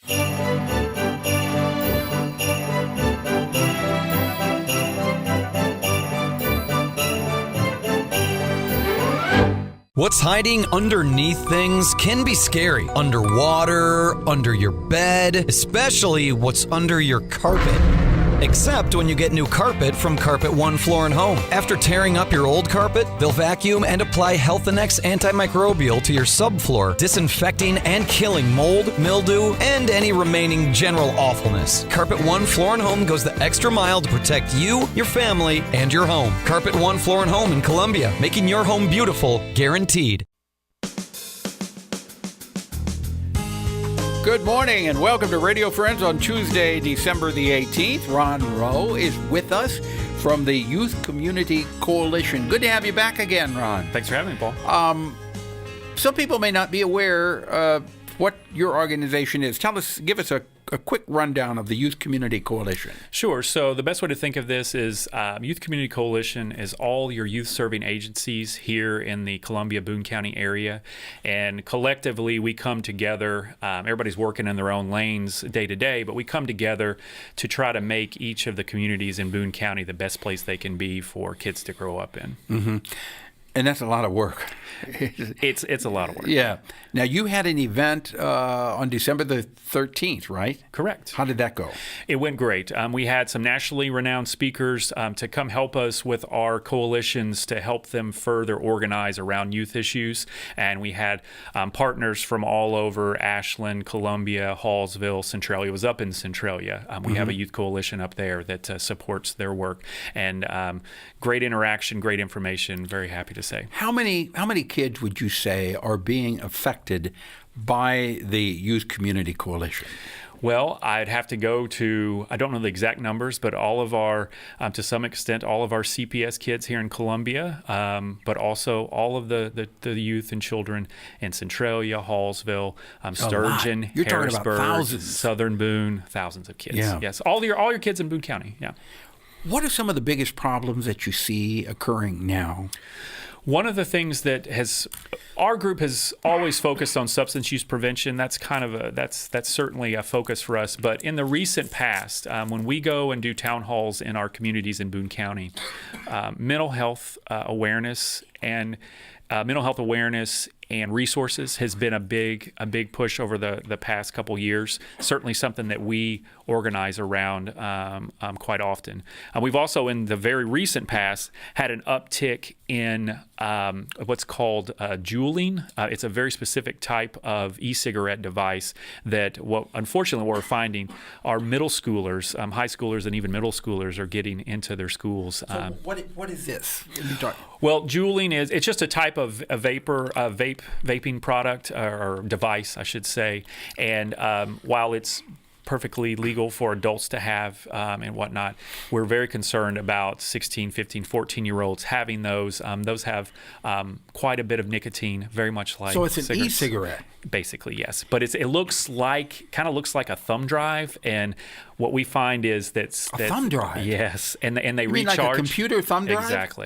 What's hiding underneath things can be scary. Underwater, under your bed, especially what's under your carpet. Except when you get new carpet from Carpet One Floor & Home. After tearing up your old carpet, they'll vacuum and apply Health Annex antimicrobial to your subfloor, disinfecting and killing mold, mildew, and any remaining general awfulness. Carpet One Floor & Home goes the extra mile to protect you, your family, and your home. Carpet One Floor & Home in Columbia, making your home beautiful, guaranteed. Good morning and welcome to Radio Friends on Tuesday, December the 18th. Ron Rowe is with us from the Youth Community Coalition. Good to have you back again, Ron. Thanks for having me, Paul. Some people may not be aware what your organization is. Give us a quick rundown of the Youth Community Coalition. Sure. So the best way to think of this is Youth Community Coalition is all your youth-serving agencies here in the Columbia-Boone County area. And collectively, we come together. Everybody's working in their own lanes day to day, but we come together to try to make each of the communities in Boone County the best place they can be for kids to grow up in. Mm-hmm. And that's a lot of work. It's a lot of work. Yeah. Now, you had an event on December the 13th, right? Correct. How did that go? It went great. We had some nationally renowned speakers to come help us with our coalitions to help them further organize around youth issues. And we had partners from all over Ashland, Columbia, Hallsville, Centralia. It was up in Centralia. We have a youth coalition up there that supports their work. And great interaction, great information. Very happy to say. How many kids would you say are being affected by the Youth Community Coalition? Well, I'd have to go to, I don't know the exact numbers, but all of our, to some extent, all of our CPS kids here in Columbia, but also all of the youth and children in Centralia, Hallsville, Sturgeon, You're Harrisburg, thousands. Southern Boone, thousands of kids. Yeah. Yes, all your kids in Boone County, yeah. What are some of the biggest problems that you see occurring now? One of the things that our group has always focused on substance use prevention. That's kind of that's certainly a focus for us. But in the recent past, when we go and do town halls in our communities in Boone County, mental health awareness and resources has been a big push over the past couple years. Certainly something that we organize around quite often. We've also, in the very recent past, had an uptick in what's called juuling. It's a very specific type of e-cigarette device that, unfortunately, what we're finding are middle schoolers, high schoolers, and even middle schoolers are getting into their schools. So what is this? Well, juuling it's just a type of vaping product or device, I should say. And while it's perfectly legal for adults to have and whatnot, we're very concerned about 16, 15, 14-year-olds having those. Those have quite a bit of nicotine, very much like So it's an cigarettes. e-cigarette? Basically, yes. But it looks like a thumb drive, and what we find is that thumb drive? Yes, and they you recharge. Mean like a computer thumb drive?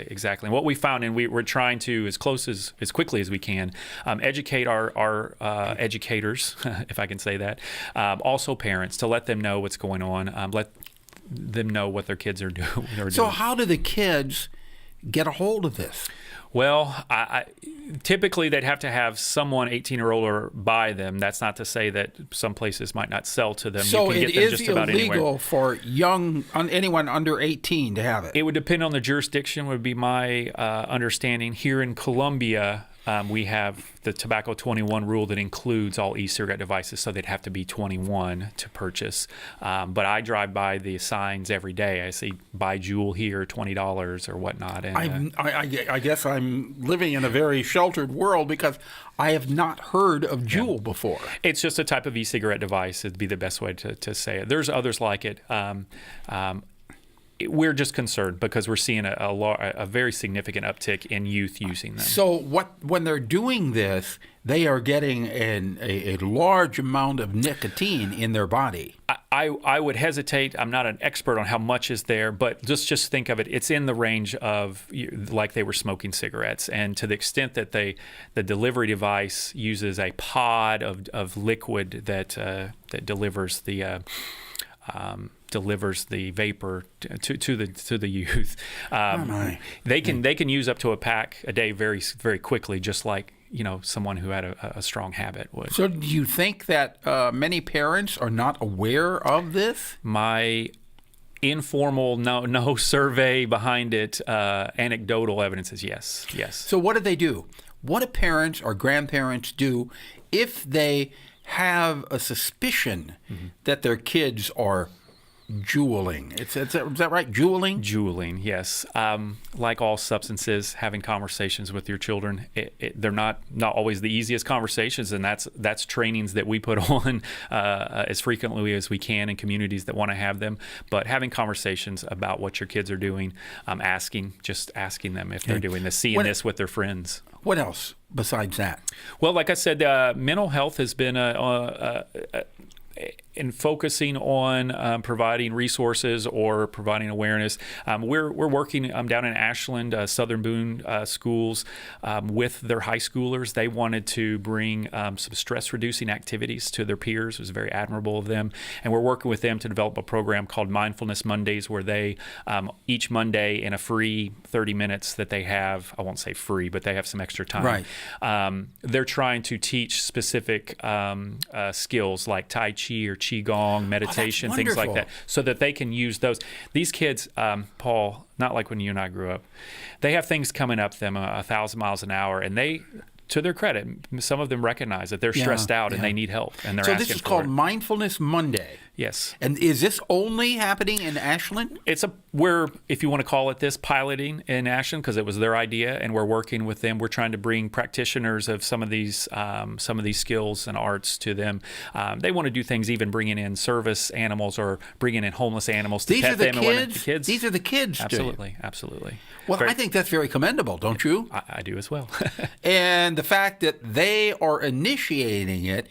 Exactly. And what we found, and we're trying to, as quickly as we can, educate our educators, if I can say that, also parents, to let them know what's going on, let them know what their kids are doing. So how do the kids get a hold of this? Well, typically they'd have to have someone 18 or older buy them. That's not to say that some places might not sell to them. So you can it get them is just about illegal anywhere. for anyone under 18 to have it? It would depend on the jurisdiction, would be my understanding. Here in Columbia, we have the Tobacco 21 rule that includes all e-cigarette devices, so they'd have to be 21 to purchase. But I drive by the signs every day. I see buy Juul here, $20 or whatnot. And I guess I'm living in a very sheltered world because I have not heard of Juul before. It's just a type of e-cigarette device. It'd be the best way to say it. There's others like it. We're just concerned because we're seeing a very significant uptick in youth using them. So when they're doing this, they are getting a large amount of nicotine in their body. I would hesitate. I'm not an expert on how much is there, but just think of it. It's in the range of like they were smoking cigarettes, and to the extent that the delivery device uses a pod of liquid that delivers the vapor to the youth. They can use up to a pack a day very very quickly, just like someone who had a strong habit would. So do you think that many parents are not aware of this? My informal, no survey behind it, anecdotal evidence is yes. So what do they do? What do parents or grandparents do if they have a suspicion that their kids are juuling? Is that right? Juuling? Juuling, yes. Like all substances, having conversations with your children, they're not always the easiest conversations, and that's trainings that we put on as frequently as we can in communities that want to have them. But having conversations about what your kids are doing, asking them if they're doing this, seeing this with their friends. What else besides that? Well, like I said, mental health has been in focusing on providing resources or providing awareness. We're working down in Ashland, Southern Boone schools with their high schoolers. They wanted to bring some stress-reducing activities to their peers. It was very admirable of them. And we're working with them to develop a program called Mindfulness Mondays, where they, each Monday in a free 30 minutes that they have, I won't say free, but they have some extra time. Right. They're trying to teach specific skills like Tai Chi or Qigong, meditation, things like that, so that they can use those. These kids, Paul, not like when you and I grew up, they have things coming up them 1,000 miles an hour, and they, to their credit, some of them recognize that they're stressed out and they need help, and they're asking for it. So this is called Mindfulness Monday. Yes. And is this only happening in Ashland? We're, if you want to call it this, piloting in Ashland because it was their idea, and we're working with them. We're trying to bring practitioners of some of these skills and arts to them. They want to do things, even bringing in service animals or bringing in homeless animals to pet them. These are the kids. Absolutely. Well, I think that's very commendable, don't you? I do as well. And the fact that they are initiating it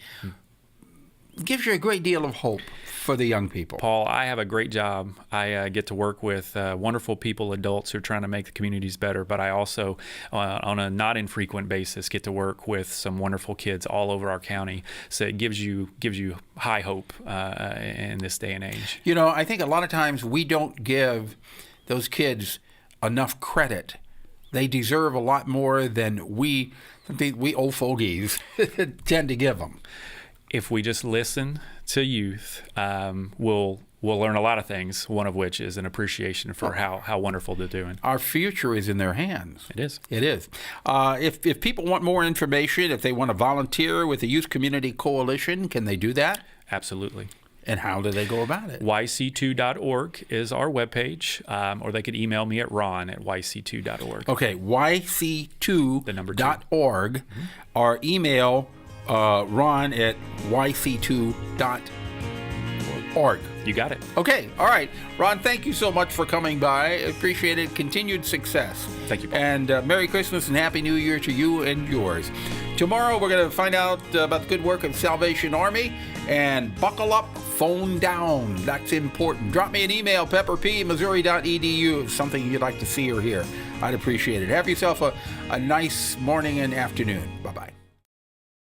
gives you a great deal of hope for the young people. Paul, I have a great job. I get to work with wonderful people, adults who are trying to make the communities better, but I also, on a not infrequent basis, get to work with some wonderful kids all over our county. So it gives you high hope in this day and age. I think a lot of times we don't give those kids enough credit. They deserve a lot more than we old fogies tend to give them. If we just listen to youth, we'll learn a lot of things, one of which is an appreciation for how wonderful they're doing. Our future is in their hands. It is. It is. If people want more information, if they want to volunteer with the Youth Community Coalition, can they do that? Absolutely. And how do they go about it? yc2.org is our webpage, or they could email me at ron@yc2.org. Okay, yc2.org, or email Ron at yc2.org. You got it. Okay, all right. Ron, thank you so much for coming by. Appreciate it. Continued success. Thank you, Paul. And Merry Christmas and Happy New Year to you and yours. Tomorrow we're going to find out about the good work of Salvation Army, and buckle up, phone down. That's important. Drop me an email, pepperp@missouri.edu, something you'd like to see or hear. I'd appreciate it. Have yourself a nice morning and afternoon. Bye-bye.